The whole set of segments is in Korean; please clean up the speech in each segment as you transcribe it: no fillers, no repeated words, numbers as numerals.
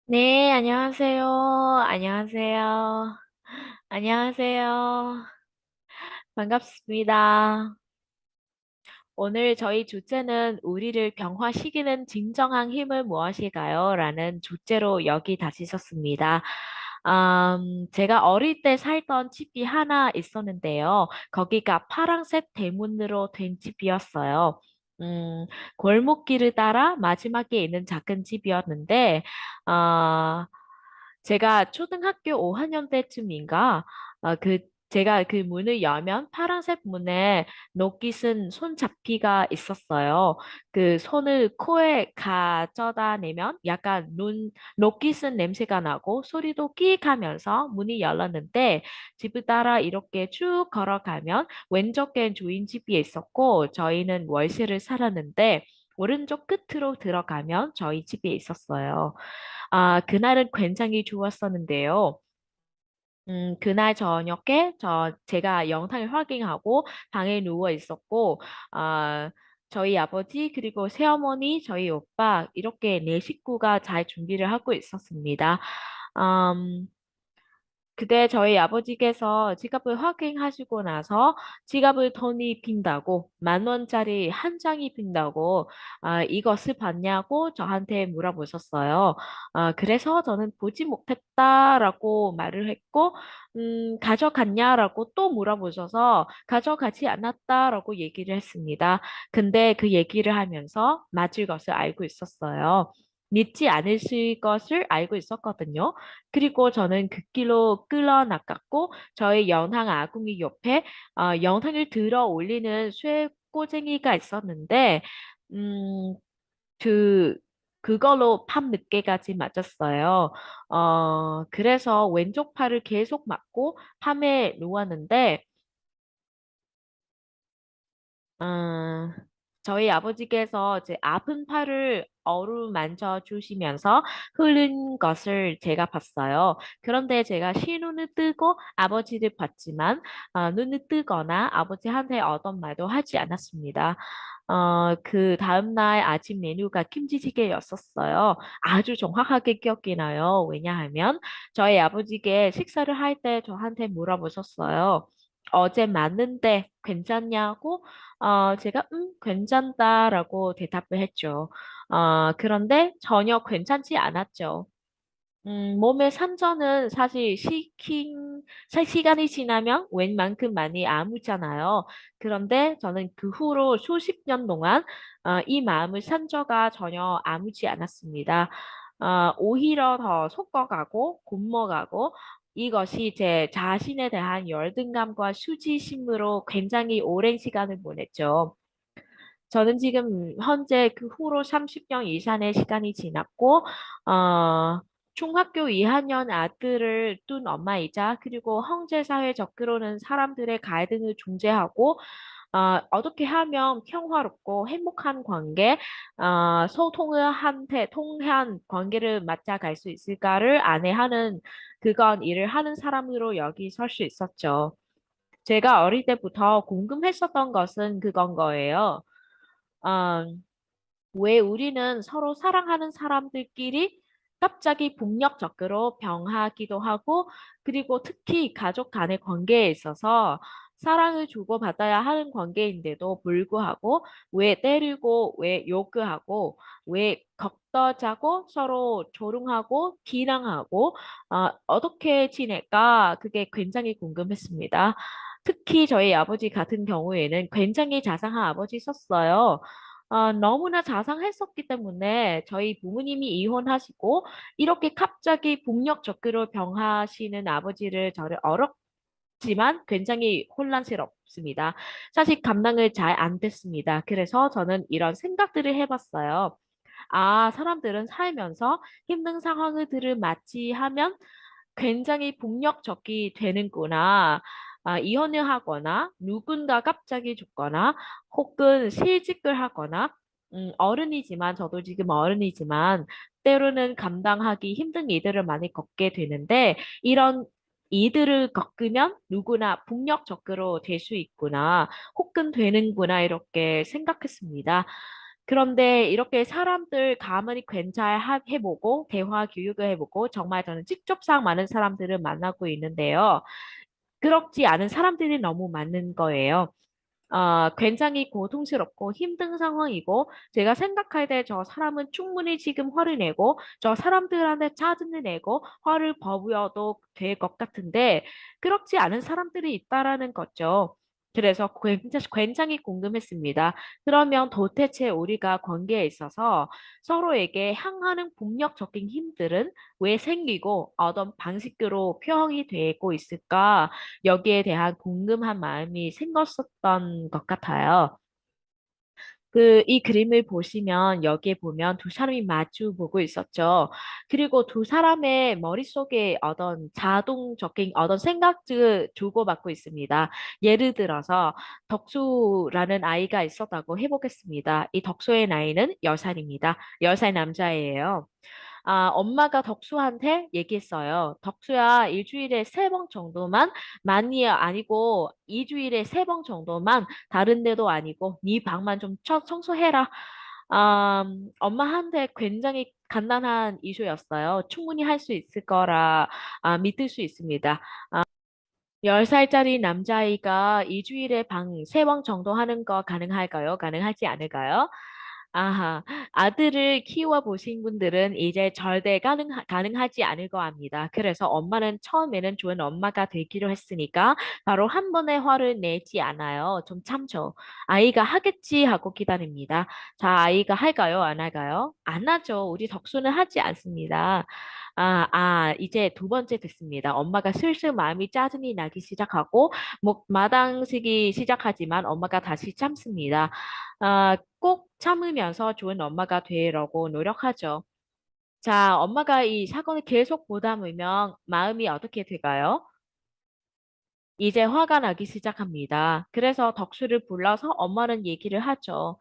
네, 안녕하세요. 안녕하세요. 안녕하세요. 반갑습니다. 오늘 저희 주제는 우리를 병화시키는 진정한 힘은 무엇일까요? 라는 주제로 여기 다시 썼습니다. 제가 어릴 때 살던 집이 하나 있었는데요. 거기가 파란색 대문으로 된 집이었어요. 음, 골목길을 따라 마지막에 있는 작은 집이었는데, 어, 제가 초등학교 5학년 때쯤인가, 제가 그 문을 열면 파란색 문에 녹이 쓴 손잡이가 있었어요. 그 손을 코에 가져다 내면 약간 녹이 쓴 냄새가 나고 소리도 끼익 하면서 문이 열렸는데 집을 따라 이렇게 쭉 걸어가면 왼쪽엔 주인 집이 있었고 저희는 월세를 살았는데 오른쪽 끝으로 들어가면 저희 집이 있었어요. 그날은 굉장히 좋았었는데요. 그날 저녁에 제가 영상을 확인하고 방에 누워 있었고, 아, 저희 아버지, 그리고 새어머니, 저희 오빠, 이렇게 네 식구가 잘 준비를 하고 있었습니다. 음, 그때 저희 아버지께서 지갑을 확인하시고 나서 지갑을 돈이 빈다고 10,000원짜리 한 장이 빈다고 이것을 봤냐고 저한테 물어보셨어요. 그래서 저는 보지 못했다라고 말을 했고 가져갔냐라고 또 물어보셔서 가져가지 않았다라고 얘기를 했습니다. 근데 그 얘기를 하면서 맞을 것을 알고 있었어요. 믿지 않으실 것을 알고 있었거든요. 그리고 저는 그 길로 끌어나갔고 저희 영상 아궁이 옆에 영상을 들어 올리는 쇠꼬쟁이가 있었는데 음, 그 그걸로 밤 늦게까지 맞았어요. 그래서 왼쪽 팔을 계속 맞고 밤에 누웠는데 음, 저희 아버지께서 제 아픈 팔을 어루만져 주시면서 흘린 것을 제가 봤어요. 그런데 제가 신눈을 뜨고 아버지를 봤지만 눈을 뜨거나 아버지한테 어떤 말도 하지 않았습니다. 그 다음날 아침 메뉴가 김치찌개였었어요. 아주 정확하게 기억이 나요. 왜냐하면 저희 아버지께 식사를 할 때 저한테 물어보셨어요. 어제 맞는데 괜찮냐고 제가 괜찮다라고 대답을 했죠. 그런데 전혀 괜찮지 않았죠. 몸의 산전은 사실 시간이 지나면 웬만큼 많이 아물잖아요. 그런데 저는 그 후로 수십 년 동안 이 마음의 산저가 전혀 아무지 않았습니다. 오히려 더 속어가고 곪어가고 이것이 제 자신에 대한 열등감과 수치심으로 굉장히 오랜 시간을 보냈죠. 저는 지금 현재 그 후로 30년 이상의 시간이 지났고, 중학교 2학년 아들을 둔 엄마이자 그리고 형제 사회 적으로는 사람들의 갈등을 중재하고, 어떻게 하면 평화롭고 행복한 관계, 소통을 통한 관계를 맞아갈 수 있을까를 안내하는 그건 일을 하는 사람으로 여기 설 수 있었죠. 제가 어릴 때부터 궁금했었던 것은 그건 거예요. 음, 왜 우리는 서로 사랑하는 사람들끼리 갑자기 폭력적으로 병하기도 하고, 그리고 특히 가족 간의 관계에 있어서 사랑을 주고받아야 하는 관계인데도 불구하고, 왜 때리고, 왜 욕하고, 왜 격떠자고, 서로 조롱하고, 비난하고, 어떻게 지낼까? 그게 굉장히 궁금했습니다. 특히 저희 아버지 같은 경우에는 굉장히 자상한 아버지 있었어요. 너무나 자상했었기 때문에 저희 부모님이 이혼하시고 이렇게 갑자기 폭력적으로 병하시는 아버지를 저를 어렵지만 굉장히 혼란스럽습니다. 사실 감당을 잘 안 됐습니다. 그래서 저는 이런 생각들을 해봤어요. 사람들은 살면서 힘든 상황들을 맞이하면 굉장히 폭력적이 되는구나. 이혼을 하거나 누군가 갑자기 죽거나 혹은 실직을 하거나 어른이지만 저도 지금 어른이지만 때로는 감당하기 힘든 일들을 많이 겪게 되는데 이런 이들을 겪으면 누구나 폭력적으로 될 수 있구나 혹은 되는구나 이렇게 생각했습니다. 그런데 이렇게 사람들 가만히 관찰해보고 대화 교육을 해보고 정말 저는 직접상 많은 사람들을 만나고 있는데요. 그렇지 않은 사람들이 너무 많은 거예요. 굉장히 고통스럽고 힘든 상황이고, 제가 생각할 때 저 사람은 충분히 지금 화를 내고, 저 사람들한테 짜증을 내고, 화를 버부어도 될 것 같은데, 그렇지 않은 사람들이 있다라는 거죠. 그래서 굉장히 궁금했습니다. 그러면 도대체 우리가 관계에 있어서 서로에게 향하는 폭력적인 힘들은 왜 생기고 어떤 방식으로 표현이 되고 있을까? 여기에 대한 궁금한 마음이 생겼었던 것 같아요. 이 그림을 보시면 여기에 보면 두 사람이 마주 보고 있었죠. 그리고 두 사람의 머릿속에 어떤 자동적인 어떤 생각을 주고받고 있습니다. 예를 들어서 덕수라는 아이가 있었다고 해보겠습니다. 이 덕수의 나이는 10살입니다. 10살 남자예요. 엄마가 덕수한테 얘기했어요. 덕수야, 일주일에 3번 정도만, 많이 아니고, 2주일에 3번 정도만, 다른 데도 아니고, 네 방만 좀 청소해라. 엄마한테 굉장히 간단한 이슈였어요. 충분히 할 수 있을 거라, 믿을 수 있습니다. 10살짜리 남자아이가 일주일에 방 3번 정도 하는 거 가능할까요? 가능하지 않을까요? 아하, 아들을 키워보신 분들은 이제 절대 가능하지 않을 거 압니다. 그래서 엄마는 처음에는 좋은 엄마가 되기로 했으니까 바로 한 번에 화를 내지 않아요. 좀 참죠. 아이가 하겠지 하고 기다립니다. 자, 아이가 할까요? 안 할까요? 안 하죠. 우리 덕수는 하지 않습니다. 이제 두 번째 됐습니다. 엄마가 슬슬 마음이 짜증이 나기 시작하고, 마당쓰기 시작하지만 엄마가 다시 참습니다. 꼭 참으면서 좋은 엄마가 되려고 노력하죠. 자, 엄마가 이 사건을 계속 보다 보면 마음이 어떻게 될까요? 이제 화가 나기 시작합니다. 그래서 덕수를 불러서 엄마는 얘기를 하죠.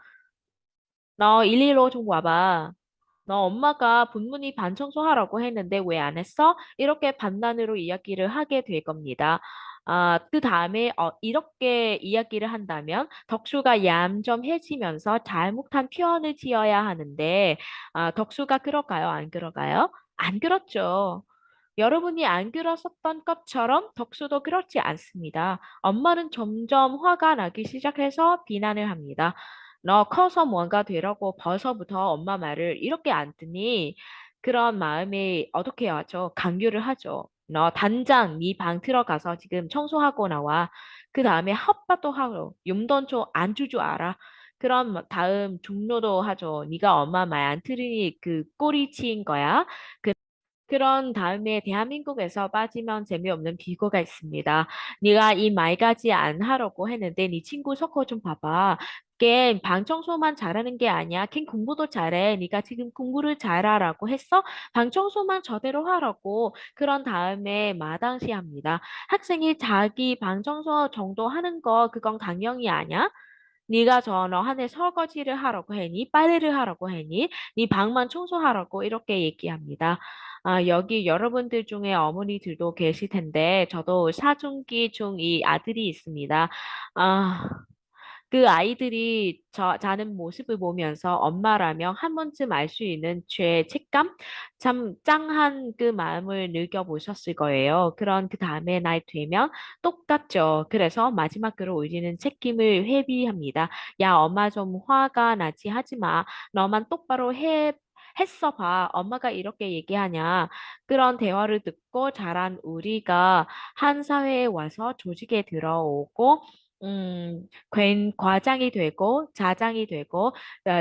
너 일리로 좀 와봐. 너 엄마가 분문이 반 청소하라고 했는데 왜 안 했어? 이렇게 반란으로 이야기를 하게 될 겁니다. 그 다음에 이렇게 이야기를 한다면 덕수가 얌전해지면서 잘못한 표현을 지어야 하는데 덕수가 그럴까요? 안 그럴까요? 안 그렇죠. 여러분이 안 그러셨던 것처럼 덕수도 그렇지 않습니다. 엄마는 점점 화가 나기 시작해서 비난을 합니다. 너 커서 뭔가 되려고 벌써부터 엄마 말을 이렇게 안 듣니? 그런 마음이 어떻게 하죠? 강요를 하죠. 너 당장 네 방 들어가서 지금 청소하고 나와. 그 다음에 헛밥도 하고 용돈도 안 줄 줄 알아. 그럼 다음 종로도 하죠. 네가 엄마 말 안 들으니 그 꼬리 치인 거야. 그런 다음에 대한민국에서 빠지면 재미없는 비거가 있습니다. 네가 이 말까지 안 하려고 했는데 네 친구 석호 좀 봐봐. 걔 방 청소만 잘하는 게 아니야. 걔 공부도 잘해. 네가 지금 공부를 잘하라고 했어? 방 청소만 저대로 하라고. 그런 다음에 마당시합니다. 학생이 자기 방 청소 정도 하는 거 그건 강령이 아니야? 네가 너 한해 설거지를 하라고 했니? 빨래를 하라고 했니? 네 방만 청소하라고 이렇게 얘기합니다. 여기 여러분들 중에 어머니들도 계실 텐데 저도 사춘기 중 이 아들이 있습니다. 아, 그 아이들이 자는 모습을 보면서 엄마라면 한 번쯤 알 수 있는 죄책감? 참 짱한 그 마음을 느껴보셨을 거예요. 그런 그 다음에 날 되면 똑같죠. 그래서 마지막으로 우리는 책임을 회피합니다. 야, 엄마 좀 화가 나지 하지 마. 너만 똑바로 했어 봐. 엄마가 이렇게 얘기하냐. 그런 대화를 듣고 자란 우리가 한 사회에 와서 조직에 들어오고 과장이 되고 자장이 되고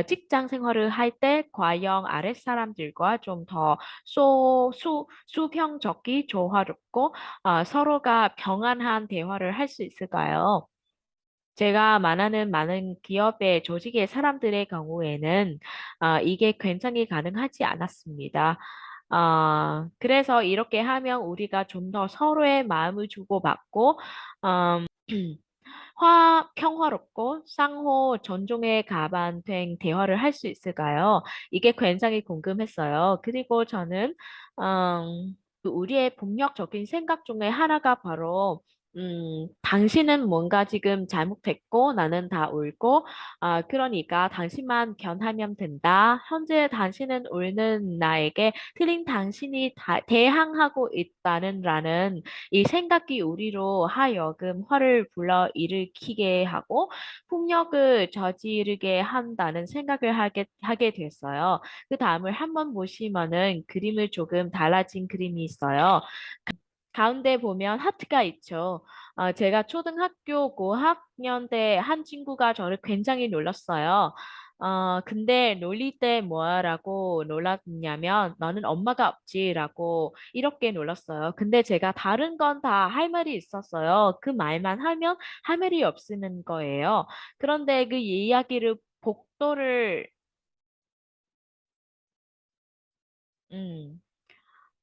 직장 생활을 할 때 과형 아랫 사람들과 좀 더 수평적이 조화롭고 서로가 평안한 대화를 할 수 있을까요? 제가 만나는 많은 기업의 조직의 사람들의 경우에는 이게 굉장히 가능하지 않았습니다. 그래서 이렇게 하면 우리가 좀 더 서로의 마음을 주고받고 평화롭고 상호 존중에 가반된 대화를 할 수 있을까요? 이게 굉장히 궁금했어요. 그리고 저는, 그 우리의 폭력적인 생각 중에 하나가 바로 당신은 뭔가 지금 잘못했고 나는 다 옳고, 그러니까 당신만 견하면 된다. 현재 당신은 옳는 나에게 틀린 당신이 대항하고 있다는 라는 이 생각이 우리로 하여금 화를 불러 일으키게 하고 폭력을 저지르게 한다는 생각을 하게 됐어요. 그 다음을 한번 보시면은 그림을 조금 달라진 그림이 있어요. 가운데 보면 하트가 있죠. 제가 초등학교 고학년 때 한 친구가 저를 굉장히 놀랐어요. 근데 놀릴 때 뭐라고 놀랐냐면 너는 엄마가 없지라고 이렇게 놀랐어요. 근데 제가 다른 건 다 할 말이 있었어요. 그 말만 하면 할 말이 없는 거예요. 그런데 그 이야기를 복도를 음.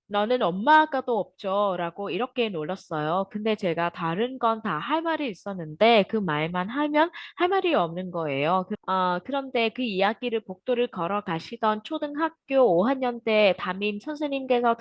너는 엄마 아빠도 없죠? 라고 이렇게 놀렸어요. 근데 제가 다른 건 다 할 말이 있었는데 그 말만 하면 할 말이 없는 거예요. 그런데 그 이야기를 복도를 걸어가시던 초등학교 5학년 때 담임 선생님께서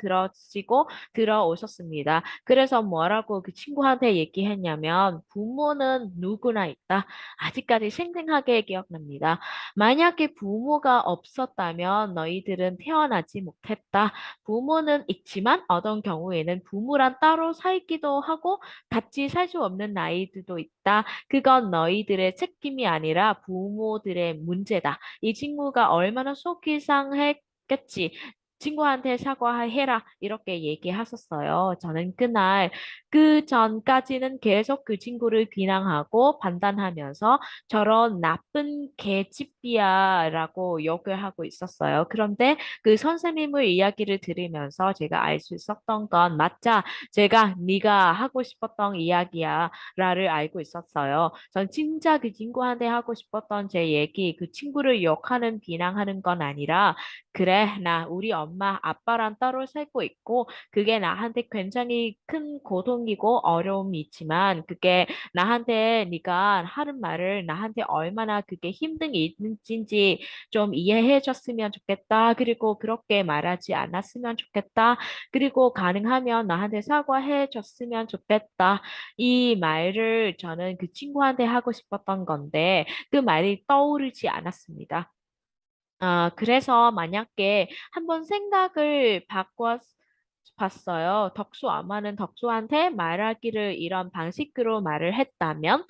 들어오셨습니다. 그래서 뭐라고 그 친구한테 얘기했냐면 부모는 누구나 있다. 아직까지 생생하게 기억납니다. 만약에 부모가 없었다면 너희들은 태어나지 못했다. 부모는 있지만 어떤 경우에는 부모랑 따로 살기도 하고 같이 살 수 없는 아이들도 있다. 그건 너희들의 책임이 아니라 부모들의 문제다. 이 친구가 얼마나 속이 상했겠지. 친구한테 사과해라. 이렇게 얘기하셨어요. 저는 그날 그 전까지는 계속 그 친구를 비난하고 판단하면서 저런 나쁜 계집비야라고 욕을 하고 있었어요. 그런데 그 선생님의 이야기를 들으면서 제가 알 수 있었던 건 맞자. 제가 네가 하고 싶었던 이야기야 라를 알고 있었어요. 전 진짜 그 친구한테 하고 싶었던 제 얘기, 그 친구를 욕하는 비난하는 건 아니라 그래, 나 우리 엄마 아빠랑 따로 살고 있고 그게 나한테 굉장히 큰 고통이고 어려움이 있지만 그게 나한테 네가 하는 말을 나한테 얼마나 그게 힘든 게 있는지 좀 이해해 줬으면 좋겠다. 그리고 그렇게 말하지 않았으면 좋겠다. 그리고 가능하면 나한테 사과해 줬으면 좋겠다. 이 말을 저는 그 친구한테 하고 싶었던 건데 그 말이 떠오르지 않았습니다. 그래서 만약에 한번 생각을 봤어요. 덕수 엄마는 덕수한테 말하기를 이런 방식으로 말을 했다면,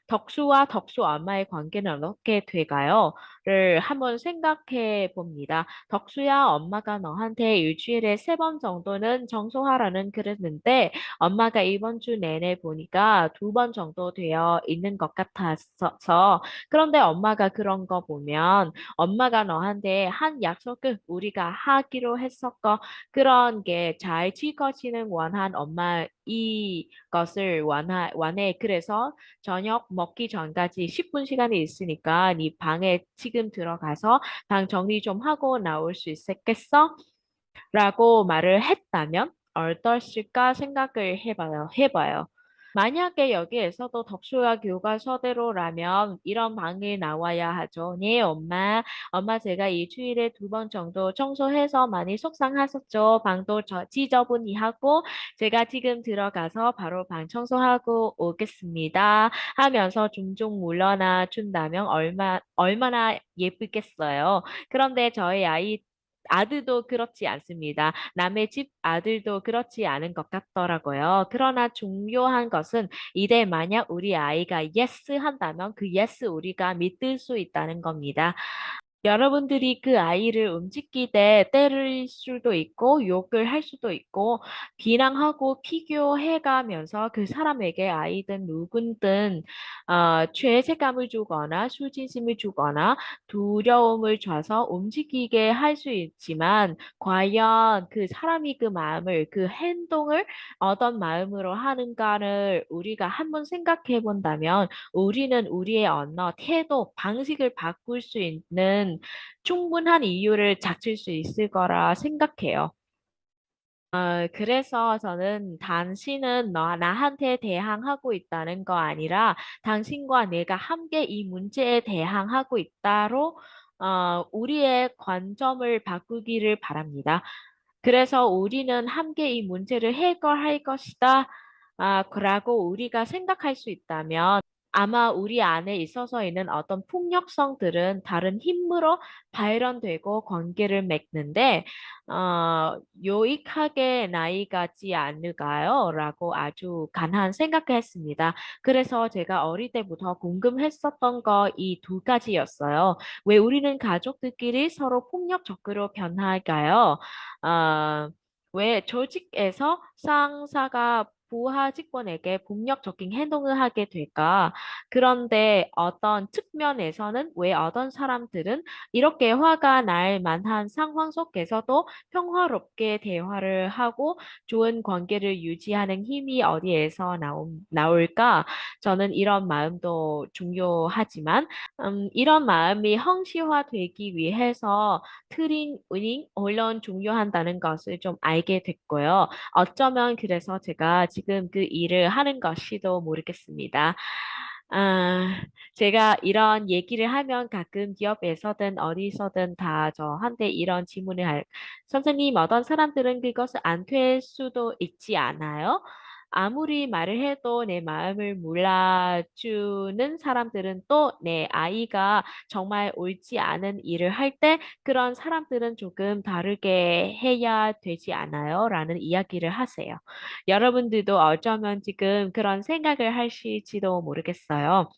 덕수와 덕수 엄마의 관계는 어떻게 돼가요? 를 한번 생각해 봅니다. 덕수야, 엄마가 너한테 일주일에 3번 정도는 청소하라는 그랬는데, 엄마가 이번 주 내내 보니까 2번 정도 되어 있는 것 같아서, 그런데 엄마가 그런 거 보면 엄마가 너한테 한 약속을 우리가 하기로 했었고 그런 게 잘 지켜지는 원한 엄마 이것을 원해. 그래서 저녁 먹기 전까지 10분 시간이 있으니까 네 방에 지금 들어가서 방 정리 좀 하고 나올 수 있겠어? 라고 말을 했다면 어떠실까 생각을 해봐요. 만약에 여기에서도 덕수가 교과서대로라면 이런 방이 나와야 하죠. 네, 엄마. 엄마 제가 일주일에 2번 정도 청소해서 많이 속상하셨죠. 방도 지저분히하고 제가 지금 들어가서 바로 방 청소하고 오겠습니다. 하면서 종종 물러나 준다면 얼마나 예쁘겠어요. 그런데 저희 아들도 그렇지 않습니다. 남의 집 아들도 그렇지 않은 것 같더라고요. 그러나 중요한 것은 이때 만약 우리 아이가 yes 한다면 그 yes 우리가 믿을 수 있다는 겁니다. 여러분들이 그 아이를 움직일 때 때릴 수도 있고 욕을 할 수도 있고 비난하고 비교해가면서 그 사람에게 아이든 누군든 죄책감을 주거나 수치심을 주거나 두려움을 줘서 움직이게 할 수 있지만 과연 그 사람이 그 마음을 그 행동을 어떤 마음으로 하는가를 우리가 한번 생각해 본다면 우리는 우리의 언어, 태도, 방식을 바꿀 수 있는 충분한 이유를 찾을 수 있을 거라 생각해요. 그래서 저는 당신은 나한테 대항하고 있다는 거 아니라 당신과 내가 함께 이 문제에 대항하고 있다로 우리의 관점을 바꾸기를 바랍니다. 그래서 우리는 함께 이 문제를 해결할 것이다. 그라고 우리가 생각할 수 있다면 아마 우리 안에 있어서 있는 어떤 폭력성들은 다른 힘으로 발현되고 관계를 맺는데, 유익하게 나이가지 않을까요? 라고 아주 간한 생각했습니다. 그래서 제가 어릴 때부터 궁금했었던 거 이 두 가지였어요. 왜 우리는 가족들끼리 서로 폭력적으로 변할까요? 어, 왜 조직에서 상사가 부하 직원에게 폭력적인 행동을 하게 될까? 그런데 어떤 측면에서는 왜 어떤 사람들은 이렇게 화가 날 만한 상황 속에서도 평화롭게 대화를 하고 좋은 관계를 유지하는 힘이 어디에서 나올까? 저는 이런 마음도 중요하지만, 이런 마음이 형식화되기 위해서 트레이닝 물론 중요한다는 것을 좀 알게 됐고요. 어쩌면 그래서 제가 지금 그 일을 하는 것이도 모르겠습니다. 아, 제가 이런 얘기를 하면 가끔 기업에서든 어디서든 다 저한테 이런 질문을 선생님, 어떤 사람들은 그것을 안 될 수도 있지 않아요? 아무리 말을 해도 내 마음을 몰라주는 사람들은 또 내 아이가 정말 옳지 않은 일을 할 때 그런 사람들은 조금 다르게 해야 되지 않아요? 라는 이야기를 하세요. 여러분들도 어쩌면 지금 그런 생각을 하실지도 모르겠어요.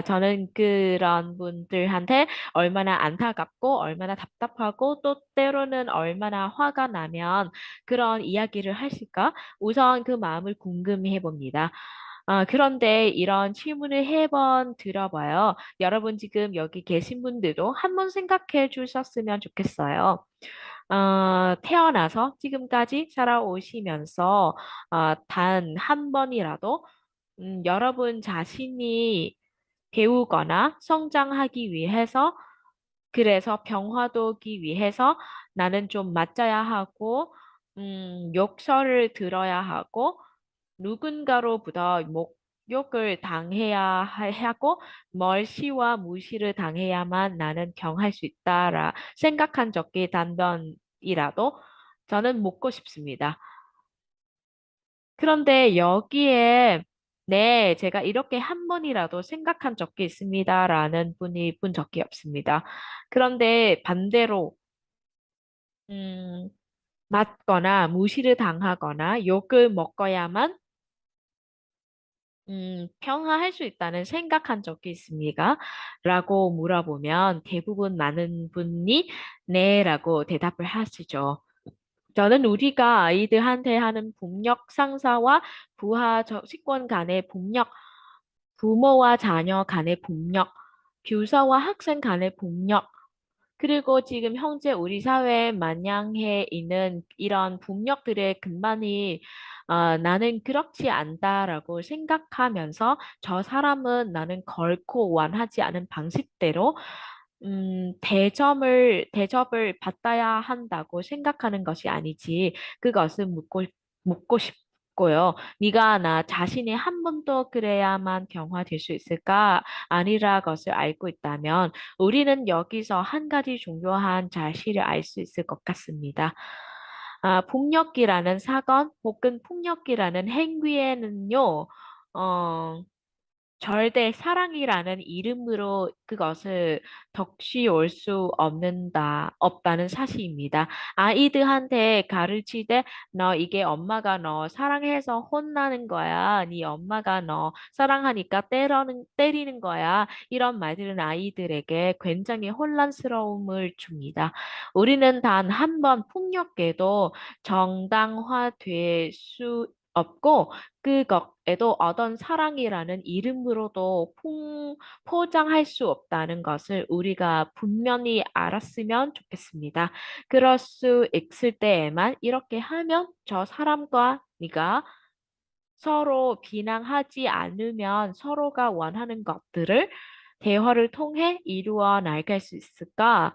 저는 그런 분들한테 얼마나 안타깝고 얼마나 답답하고 또 때로는 얼마나 화가 나면 그런 이야기를 하실까? 우선 그 마음을 궁금해 봅니다. 그런데 이런 질문을 해번 들어봐요. 여러분 지금 여기 계신 분들도 한번 생각해 주셨으면 좋겠어요. 태어나서 지금까지 살아오시면서 단 한 번이라도 여러분 자신이 배우거나 성장하기 위해서 그래서 병화도기 위해서 나는 좀 맞아야 하고 욕설을 들어야 하고 누군가로부터 욕을 당해야 하고 멀시와 무시를 당해야만 나는 경할 수 있다라 생각한 적이 단번이라도 저는 묻고 싶습니다. 그런데 여기에 네, 제가 이렇게 한 번이라도 생각한 적이 있습니다라는 분이 본 적이 없습니다. 그런데 반대로 음, 맞거나 무시를 당하거나 욕을 먹어야만 평화할 수 있다는 생각한 적이 있습니까? 라고 물어보면 대부분 많은 분이 네라고 대답을 하시죠. 저는 우리가 아이들한테 하는 폭력 상사와 부하 직원 간의 폭력, 부모와 자녀 간의 폭력, 교사와 학생 간의 폭력, 그리고 지금 현재 우리 사회에 만연해 있는 이런 폭력들의 근반이 나는 그렇지 않다라고 생각하면서 저 사람은 나는 결코 원하지 않은 방식대로 대접을 받아야 한다고 생각하는 것이 아니지. 그것을 묻고 싶고요. 네가 나 자신이 한 번도 그래야만 경화될 수 있을까? 아니라 것을 알고 있다면 우리는 여기서 한 가지 중요한 사실을 알 수 있을 것 같습니다. 폭력이라는 사건 혹은 폭력이라는 행위에는요, 어, 절대 사랑이라는 이름으로 그것을 덕시올 수 없다는 사실입니다. 아이들한테 가르칠 때, 너 이게 엄마가 너 사랑해서 혼나는 거야. 네 엄마가 너 사랑하니까 때리는 거야. 이런 말들은 아이들에게 굉장히 혼란스러움을 줍니다. 우리는 단 한 번 폭력에도 정당화될 수 없고, 그것에도 어떤 사랑이라는 이름으로도 포장할 수 없다는 것을 우리가 분명히 알았으면 좋겠습니다. 그럴 수 있을 때에만 이렇게 하면 저 사람과 네가 서로 비난하지 않으면 서로가 원하는 것들을 대화를 통해 이루어 나갈 수 있을까?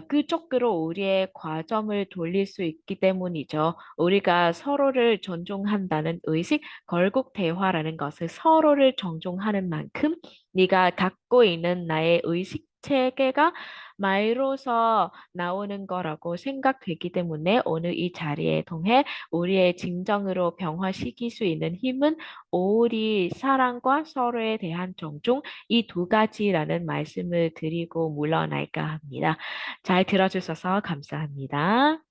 그쪽으로 우리의 과정을 돌릴 수 있기 때문이죠. 우리가 서로를 존중한다는 의식, 결국 대화라는 것을 서로를 존중하는 만큼 네가 갖고 있는 나의 의식 체계가 말로서 나오는 거라고 생각되기 때문에 오늘 이 자리에 통해 우리의 진정으로 병화시킬 수 있는 힘은 오리 사랑과 서로에 대한 존중 이 두 가지라는 말씀을 드리고 물러날까 합니다. 잘 들어주셔서 감사합니다.